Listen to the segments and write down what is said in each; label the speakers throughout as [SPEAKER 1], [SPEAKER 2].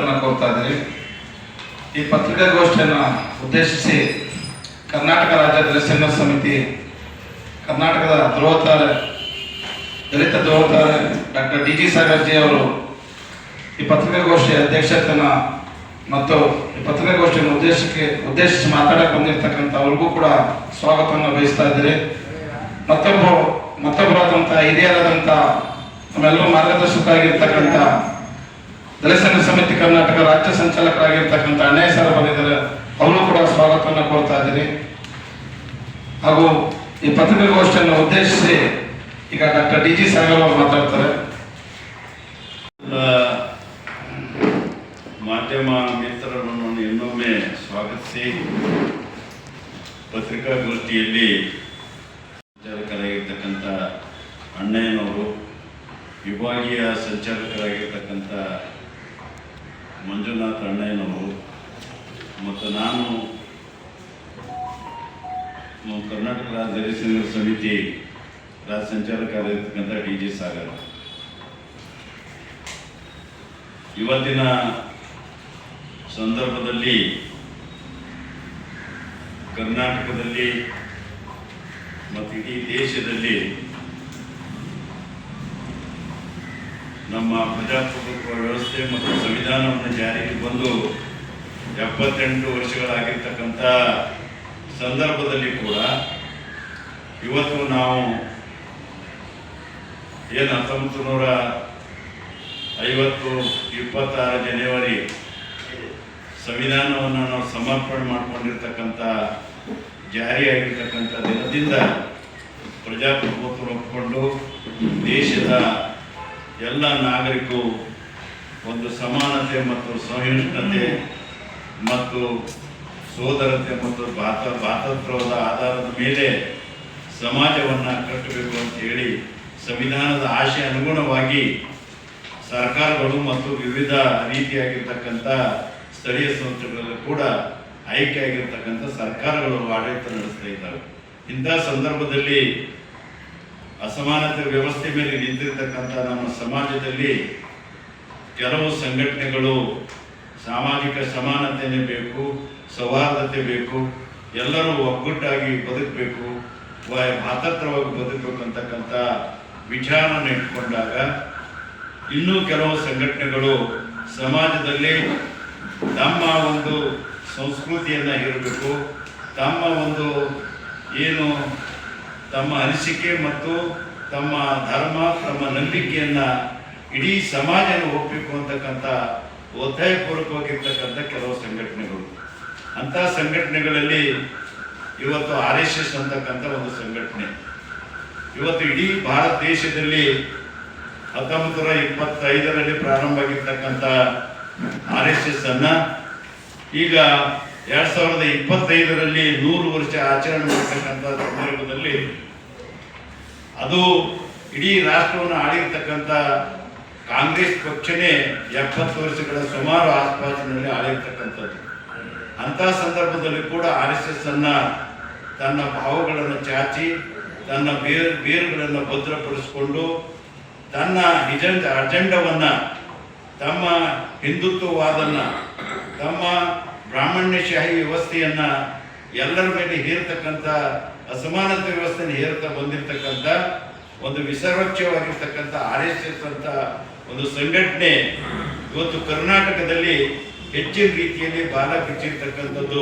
[SPEAKER 1] ಸ್ವಾಗತವನ್ನು ಕೋರ್ತಾ ಇದ್ದೀರಿ. ಈ ಪತ್ರಿಕಾಗೋಷ್ಠಿಯನ್ನು ಉದ್ದೇಶಿಸಿ ಕರ್ನಾಟಕ ರಾಜ್ಯ ದಲಿತ ಸಂಘರ್ಷ ಸಮಿತಿ, ಕರ್ನಾಟಕದ ದಲಿತ ಧ್ರುವತಾರೆ ಡಾಕ್ಟರ್ ಡಿ.ಜಿ. ಸಾಗರ್ಜಿ ಅವರು ಈ ಪತ್ರಿಕಾಗೋಷ್ಠಿಯ ಅಧ್ಯಕ್ಷತೆಯನ್ನು ಮತ್ತು ಈ ಪತ್ರಿಕಾಗೋಷ್ಠಿಯನ್ನು ಉದ್ದೇಶಿಸಿ ಮಾತಾಡಕ್ಕೆ ಬಂದಿರತಕ್ಕಂಥ ಅವ್ರಿಗೂ ಕೂಡ ಸ್ವಾಗತವನ್ನು ಬಯಸ್ತಾ ಇದ್ದೀರಿ. ಮತ್ತೊಬ್ಬರಾದಂಥ ಹಿರಿಯರಾದಂಥ ನಮ್ಮೆಲ್ಲರೂ ಮಾರ್ಗದರ್ಶಕರಾಗಿರ್ತಕ್ಕಂಥ ದಲಿತ ಸಂಘ ಸಮಿತಿ ಕರ್ನಾಟಕ ರಾಜ್ಯ ಸಂಚಾಲಕರಾಗಿರ್ತಕ್ಕಂಥ ಅಣ್ಣಯ್ಯ ಸರ್ ಬಂದಿದ್ದಾರೆ, ಅವರು ಕೂಡ ಸ್ವಾಗತವನ್ನು ಕೋರ್ತಾ ಇದ್ದೀರಿ. ಹಾಗೂ ಈ ಪತ್ರಿಕಾಗೋಷ್ಠಿಯನ್ನು ಉದ್ದೇಶಿಸಿ ಈಗ ಡಾಕ್ಟರ್ ಡಿ.ಜಿ. ಸಾಗರ್ ಅವರು ಮಾತಾಡ್ತಾರೆ.
[SPEAKER 2] ಮಾಧ್ಯಮ ಮಿತ್ರರನ್ನು ಇನ್ನೊಮ್ಮೆ ಸ್ವಾಗತಿಸಿ, ಪತ್ರಿಕಾಗೋಷ್ಠಿಯಲ್ಲಿ ಸಂಚಾಲಕರಾಗಿರ್ತಕ್ಕಂಥ ಅಣ್ಣಯ್ಯನವರು, ವಿಭಾಗೀಯ ಸಂಚಾಲಕರಾಗಿರ್ತಕ್ಕಂಥ ಮಂಜುನಾಥ್ ಅಣ್ಣಯ್ಯನವರು ಮತ್ತು ನಾನು ಕರ್ನಾಟಕ ರಾಜ್ಯ ದಲಿತ ಸಂಘರ್ಷ ಸಮಿತಿ ರಾಜ್ಯ ಸಂಚಾಲಕರಾಗಿರ್ತಕ್ಕಂಥ ಡಿ.ಜಿ. ಸಾಗರ್. ಇವತ್ತಿನ ಸಂದರ್ಭದಲ್ಲಿ ಕರ್ನಾಟಕದಲ್ಲಿ ಮತ್ತು ಇಡೀ ದೇಶದಲ್ಲಿ ನಮ್ಮ ಪ್ರಜಾಪ್ರಭುತ್ವ ವ್ಯವಸ್ಥೆ ಮತ್ತು ಸಂವಿಧಾನವನ್ನು ಜಾರಿಗೆ ಬಂದು 78 ವರ್ಷಗಳಾಗಿರ್ತಕ್ಕಂಥ ಸಂದರ್ಭದಲ್ಲಿ ಕೂಡ ಇವತ್ತು ನಾವು ಏನು 1926 ಜನವರಿ ಸಂವಿಧಾನವನ್ನು ನಾವು ಸಮರ್ಪಣೆ ಮಾಡಿಕೊಂಡಿರ್ತಕ್ಕಂಥ ಜಾರಿಯಾಗಿರ್ತಕ್ಕಂಥ ದಿನದಿಂದ ಪ್ರಜಾಪ್ರಭುತ್ವ ಒಪ್ಪಿಕೊಂಡು ದೇಶದ ಎಲ್ಲ ನಾಗರಿಕರು ಒಂದು ಸಮಾನತೆ ಮತ್ತು ಸಹಿಷ್ಣುತೆ ಮತ್ತು ಸೋದರತೆ ಮತ್ತು ಭಾತೃತ್ವದ ಆಧಾರದ ಮೇಲೆ ಸಮಾಜವನ್ನು ಕಟ್ಟಬೇಕು ಅಂತ ಹೇಳಿ ಸಂವಿಧಾನದ ಆಶೆ ಅನುಗುಣವಾಗಿ ಸರ್ಕಾರಗಳು ಮತ್ತು ವಿವಿಧ ರೀತಿಯಾಗಿರ್ತಕ್ಕಂಥ ಸ್ಥಳೀಯ ಸಂಸ್ಥೆಗಳಲ್ಲಿ ಕೂಡ ಆಯ್ಕೆ ಆಗಿರ್ತಕ್ಕಂಥ ಸರ್ಕಾರಗಳು ಆಡಳಿತ ನಡೆಸ್ತಾ ಇದ್ದಾವೆ. ಇಂಥ ಸಂದರ್ಭದಲ್ಲಿ ಅಸಮಾನತೆ ವ್ಯವಸ್ಥೆ ಮೇಲೆ ನಿಂತಿರ್ತಕ್ಕಂಥ ನಮ್ಮ ಸಮಾಜದಲ್ಲಿ ಕೆಲವು ಸಂಘಟನೆಗಳು ಸಾಮಾಜಿಕ ಸಮಾನತೆಯೇ ಬೇಕು, ಸೌಹಾರ್ದತೆ ಬೇಕು, ಎಲ್ಲರೂ ಒಗ್ಗಟ್ಟಾಗಿ ಬದುಕಬೇಕು, ಭಾತೃತ್ವವಾಗಿ ಬದುಕಬೇಕು ಅಂತಕ್ಕಂಥ ವಿಚಾರವನ್ನು ಇಟ್ಕೊಂಡಾಗ ಇನ್ನೂ ಕೆಲವು ಸಂಘಟನೆಗಳು ಸಮಾಜದಲ್ಲಿ ತಮ್ಮ ಒಂದು ಸಂಸ್ಕೃತಿಯನ್ನು ಹೇರಬೇಕು, ತಮ್ಮ ಒಂದು ಏನು ತಮ್ಮ ಅನಿಸಿಕೆ ಮತ್ತು ತಮ್ಮ ಧರ್ಮ, ತಮ್ಮ ನಂಬಿಕೆಯನ್ನು ಇಡೀ ಸಮಾಜನ ಒಪ್ಪಬೇಕು ಅಂತಕ್ಕಂಥ ಒತ್ತಾಯಪೂರ್ವಕವಾಗಿರ್ತಕ್ಕಂಥ ಕೆಲವು ಸಂಘಟನೆಗಳು. ಅಂಥ ಸಂಘಟನೆಗಳಲ್ಲಿ ಇವತ್ತು RSS ಅಂತಕ್ಕಂಥ ಒಂದು ಸಂಘಟನೆ ಇವತ್ತು ಇಡೀ ಭಾರತ ದೇಶದಲ್ಲಿ 1925ರಲ್ಲಿ ಪ್ರಾರಂಭ ಆಗಿರ್ತಕ್ಕಂಥ RSS ಅನ್ನ ಈಗ 2025ರಲ್ಲಿ 100 ವರ್ಷ ಆಚರಣೆ ಮಾಡತಕ್ಕಂಥ ಸಂದರ್ಭದಲ್ಲಿ ಅದು ಇಡೀ ರಾಷ್ಟ್ರವನ್ನು ಆಳಿರ್ತಕ್ಕಂಥ ಕಾಂಗ್ರೆಸ್ ಪಕ್ಷನೇ 70 ವರ್ಷಗಳ ಸುಮಾರು ಆಸ್ಪಾಸಿನಲ್ಲಿ ಆಳಿರ್ತಕ್ಕಂಥದ್ದು. ಅಂಥ ಸಂದರ್ಭದಲ್ಲಿ ಕೂಡ RSS ಅನ್ನ ತನ್ನ ಭಾವಗಳನ್ನು ಚಾಚಿ, ತನ್ನ ಬೇರುಗಳನ್ನು ಭದ್ರಪಡಿಸಿಕೊಂಡು, ತನ್ನ ಅಜೆಂಡವನ್ನು, ತಮ್ಮ ಹಿಂದುತ್ವವಾದನ್ನ, ತಮ್ಮ ಬ್ರಾಹ್ಮಣ್ಯಶಾಹಿ ವ್ಯವಸ್ಥೆಯನ್ನ ಎಲ್ಲರ ಮೇಲೆ ಹೇರ್ತಕ್ಕಂಥ ಅಸಮಾನತೆ ವ್ಯವಸ್ಥೆಯನ್ನು ಹೇರ್ತಾ ಬಂದಿರತಕ್ಕಂಥ ಒಂದು ವಿಸರ್ವಕ್ಷವಾಗಿರ್ತಕ್ಕಂಥ RSS ಅಂತ ಒಂದು ಸಂಘಟನೆ ಇವತ್ತು ಕರ್ನಾಟಕದಲ್ಲಿ ಹೆಚ್ಚಿನ ರೀತಿಯಲ್ಲಿ ಬಾಲ ಬಿಚ್ಚಿರ್ತಕ್ಕಂಥದ್ದು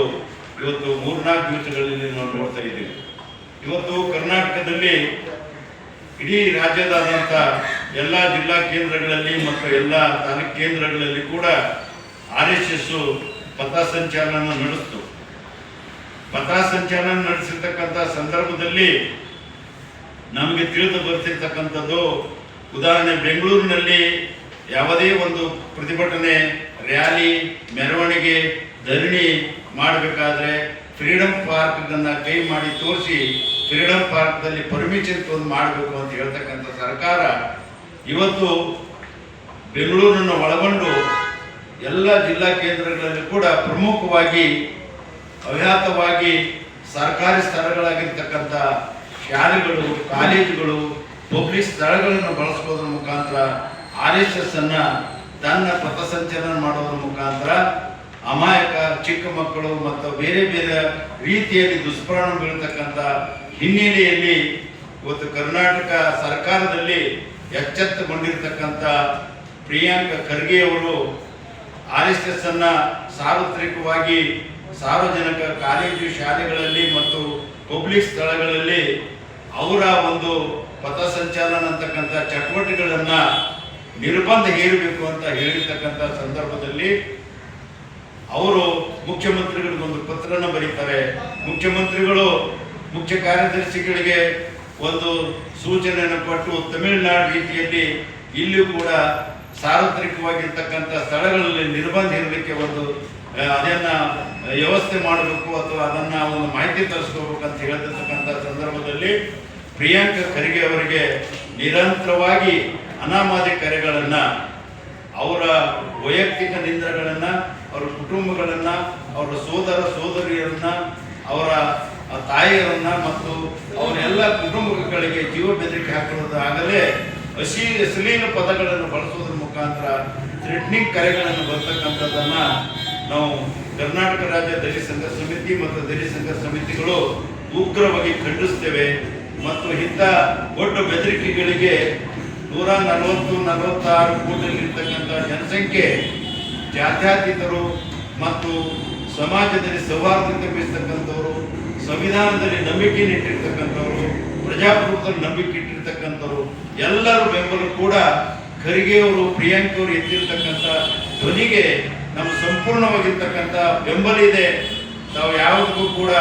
[SPEAKER 2] ಇವತ್ತು 3-4 ದಿವಸಗಳಲ್ಲಿ ನಾವು ನೋಡ್ತಾ ಇದ್ದೀವಿ. ಇವತ್ತು ಕರ್ನಾಟಕದಲ್ಲಿ ಇಡೀ ರಾಜ್ಯದಾದ್ಯಂತ ಎಲ್ಲ ಜಿಲ್ಲಾ ಕೇಂದ್ರಗಳಲ್ಲಿ ಮತ್ತು ಎಲ್ಲ ತಾಲೂಕು ಕೇಂದ್ರಗಳಲ್ಲಿ ಕೂಡ RSS ಪಥಸಂಚಲನ ನಡೆಸಿತು. ಪಥಸಂಚಲನ ನಡೆಸಿರ್ತಕ್ಕಂಥ ಸಂದರ್ಭದಲ್ಲಿ ನಮಗೆ ತಿಳಿದು ಬರ್ತಿರ್ತಕ್ಕಂಥದ್ದು, ಉದಾಹರಣೆ ಬೆಂಗಳೂರಿನಲ್ಲಿ ಯಾವುದೇ ಒಂದು ಪ್ರತಿಭಟನೆ, ರ್ಯಾಲಿ, ಮೆರವಣಿಗೆ, ಧರಣಿ ಮಾಡಬೇಕಾದ್ರೆ ಫ್ರೀಡಮ್ ಪಾರ್ಕ್ನ ಕೈ ಮಾಡಿ ತೋರಿಸಿ ಫ್ರೀಡಮ್ ಪಾರ್ಕ್ದಲ್ಲಿ ಪರ್ಮಿಷನ್ ತಂದು ಮಾಡಬೇಕು ಅಂತ ಹೇಳ್ತಕ್ಕಂಥ ಸರ್ಕಾರ ಇವತ್ತು ಬೆಂಗಳೂರನ್ನು ಒಳಗೊಂಡು ಎಲ್ಲ ಜಿಲ್ಲಾ ಕೇಂದ್ರಗಳಲ್ಲಿ ಕೂಡ ಪ್ರಮುಖವಾಗಿ ಅವ್ಯಾತವಾಗಿ ಸರ್ಕಾರಿ ಸ್ಥಳಗಳಾಗಿರ್ತಕ್ಕಂಥ ಶಾಲೆಗಳು, ಕಾಲೇಜುಗಳು, ಪಬ್ಲಿಕ್ ಸ್ಥಳಗಳನ್ನು ಬಳಸ್ಕೋದ್ರ ಮುಖಾಂತರ RSS ಅನ್ನ ತನ್ನ ಪಥಸಂಚಲನ ಮಾಡೋದ್ರ ಮುಖಾಂತರ ಅಮಾಯಕ ಚಿಕ್ಕ ಮಕ್ಕಳು ಮತ್ತು ಬೇರೆ ಬೇರೆ ರೀತಿಯಲ್ಲಿ ದುಷ್ಪರಿಣಾಮ ಬೀಳ್ತಕ್ಕಂಥ ಹಿನ್ನೆಲೆಯಲ್ಲಿ ಇವತ್ತು ಕರ್ನಾಟಕ ಸರ್ಕಾರದಲ್ಲಿ ಎಚ್ಚೆತ್ತುಕೊಂಡಿರ್ತಕ್ಕಂಥ ಪ್ರಿಯಾಂಕ ಖರ್ಗೆ ಅವರು RSS ಅನ್ನ ಸಾರ್ವತ್ರಿಕವಾಗಿ ಸಾರ್ವಜನಿಕ ಕಾಲೇಜು ಶಾಲೆಗಳಲ್ಲಿ ಮತ್ತು ಪಬ್ಲಿಕ್ ಸ್ಥಳಗಳಲ್ಲಿ ಅವರ ಒಂದು ಪಥಸಂಚಲನ ಅಂತಕ್ಕಂಥ ಚಟುವಟಿಕೆಗಳನ್ನ ನಿರ್ಬಂಧ ಹೇರಬೇಕು ಅಂತ ಹೇಳಿರ್ತಕ್ಕಂಥ ಸಂದರ್ಭದಲ್ಲಿ ಅವರು ಮುಖ್ಯಮಂತ್ರಿಗಳಿಗೊಂದು ಪತ್ರನ ಬರೀತಾರೆ. ಮುಖ್ಯಮಂತ್ರಿಗಳು ಮುಖ್ಯ ಕಾರ್ಯದರ್ಶಿಗಳಿಗೆ ಒಂದು ಸೂಚನೆಯನ್ನು ಕೊಟ್ಟು ತಮಿಳುನಾಡು ರೀತಿಯಲ್ಲಿ ಇಲ್ಲಿಯೂ ಕೂಡ ಸಾರ್ವತ್ರಿಕವಾಗಿರ್ತಕ್ಕಂಥ ಸ್ಥಳಗಳಲ್ಲಿ ನಿರ್ಬಂಧ ಇರಲಿಕ್ಕೆ ಒಂದು ಅದನ್ನ ವ್ಯವಸ್ಥೆ ಮಾಡಬೇಕು ಅಥವಾ ಅದನ್ನ ಒಂದು ಮಾಹಿತಿ ತರಿಸ್ಕೋಬೇಕಂತ ಹೇಳ್ತಿರ್ತಕ್ಕಂಥ ಸಂದರ್ಭದಲ್ಲಿ ಪ್ರಿಯಾಂಕ ಖರ್ಗೆ ಅವರಿಗೆ ನಿರಂತರವಾಗಿ ಅನಾಮಧೇಯ ಕರೆಗಳನ್ನ, ಅವರ ವೈಯಕ್ತಿಕ ನಿಂದನೆಗಳನ್ನ, ಅವರ ಕುಟುಂಬಗಳನ್ನ, ಅವರ ಸೋದರ ಸೋದರಿಯರನ್ನ, ಅವರ ತಾಯಿಯರನ್ನ ಮತ್ತು ಅವರೆಲ್ಲ ಕುಟುಂಬಗಳಿಗೆ ಜೀವ ಬೆದರಿಕೆ ಹಾಕುವುದಾಗಲೇ ಅಶ್ಲೀಲ ಪದಗಳನ್ನು ಬಳಸುವುದರ ಮುಖಾಂತರ ಥ್ರೆಟ್ನಿಂಗ್ ಕರೆಗಳನ್ನು ಬರ್ತಕ್ಕಂಥದ್ದನ್ನ ನಾವು ಕರ್ನಾಟಕ ರಾಜ್ಯ ದಲಿತ ಸಂಘರ್ಷ ಸಮಿತಿ ಮತ್ತು ದಲಿತ ಸಂಘರ್ಷ ಸಮಿತಿಗಳು ಉಗ್ರವಾಗಿ ಖಂಡಿಸ್ತೇವೆ. ಮತ್ತು ಇಂಥ ಒಟ್ಟು ಬೆದರಿಕೆಗಳಿಗೆ 146 ಕೋಟಿಯಲ್ಲಿರ್ತಕ್ಕಂಥ ಜನಸಂಖ್ಯೆ, ಜಾತ್ಯತೀತರು ಮತ್ತು ಸಮಾಜದಲ್ಲಿ ಸೌಹಾರ್ದತೆ ಬಯಸ್ತಕ್ಕಂಥವ್ರು, ಸಂವಿಧಾನದಲ್ಲಿ ನಂಬಿಕೆ ಇಟ್ಟಿರ್ತಕ್ಕಂಥವ್ರು, ಪ್ರಜಾಪ್ರಭುತ್ವದಲ್ಲಿ ನಂಬಿಕೆ ಇಟ್ಟಿರ್ತಕ್ಕಂಥವ್ರು ಎಲ್ಲರೂ ಬೆಂಬಲ ಕೂಡ ಖರ್ಗೆ ಅವರು ಪ್ರಿಯಾಂಕ್ ಅವರು ಎತ್ತಿರ್ತಕ್ಕಂಥ ಧ್ವನಿಗೆ ನಮ್ಮ ಸಂಪೂರ್ಣವಾಗಿರ್ತಕ್ಕಂಥ ಬೆಂಬಲ ಇದೆ. ನಾವು ಯಾವುದಕ್ಕೂ ಕೂಡ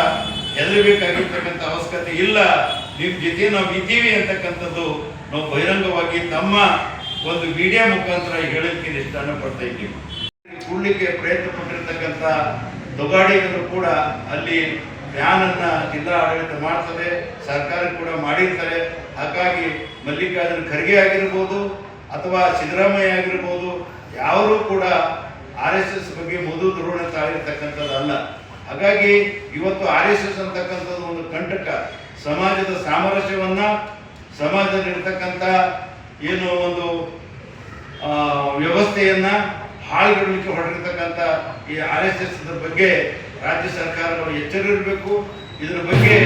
[SPEAKER 2] ಹೆದರಬೇಕಾಗಿರ್ತಕ್ಕಂಥ ಅವಶ್ಯಕತೆ ಇಲ್ಲ. ನಿಮ್ಮ ಜೊತೆ ನಾವು ಇದ್ದೀವಿ ಅಂತಕ್ಕಂಥದ್ದು ನಾವು ಬಹಿರಂಗವಾಗಿ ತಮ್ಮ ಒಂದು ಮೀಡಿಯಾ ಮುಖಾಂತರ ಹೇಳಲಿಕ್ಕೆ ಇಷ್ಟನ ಪಡ್ತಾ ಇದ್ದೀವಿ. ಕೂಡಲಿಕ್ಕೆ ಪ್ರಯತ್ನ ಪಟ್ಟಿರ್ತಕ್ಕಂಥ ದೊಗಾಡಿಗರು ಕೂಡ ಅಲ್ಲಿ ವ್ಯಾನ್ ಅನ್ನ ಜಿಲ್ಲಾ ಆಡಳಿತ ಮಾಡ್ತದೆ, ಸರ್ಕಾರ ಕೂಡ ಮಾಡಿರ್ತಾರೆ. ಹಾಗಾಗಿ ಮಲ್ಲಿಕಾರ್ಜುನ ಖರ್ಗೆ ಆಗಿರ್ಬೋದು ಅಥವಾ ಸಿದ್ದರಾಮಯ್ಯ ಆಗಿರ್ಬೋದು ಯಾರೂ ಕೂಡ RSS ಬಗ್ಗೆ ಮಧು ಧೋರಣೆ ತಾಳಿರ್ತಕ್ಕಂಥದ್ದು ಅಲ್ಲ. ಹಾಗಾಗಿ ಇವತ್ತು RSS ಅಂತಕ್ಕಂಥದ್ದು ಒಂದು ಕಂಟಕ, ಸಮಾಜದ ಸಾಮರಸ್ಯವನ್ನ, ಸಮಾಜದಲ್ಲಿರ್ತಕ್ಕಂಥ ಏನು ಒಂದು ವ್ಯವಸ್ಥೆಯನ್ನ ಹಾಳುಗೆಡಲಿಕ್ಕೆ ಹೊರಟಿರ್ತಕ್ಕಂಥ ಈ RSS ಬಗ್ಗೆ ರಾಜ್ಯ ಸರ್ಕಾರಗಳು ಎಚ್ಚರ ಇರಬೇಕು. ಇದರ ಬಗ್ಗೆ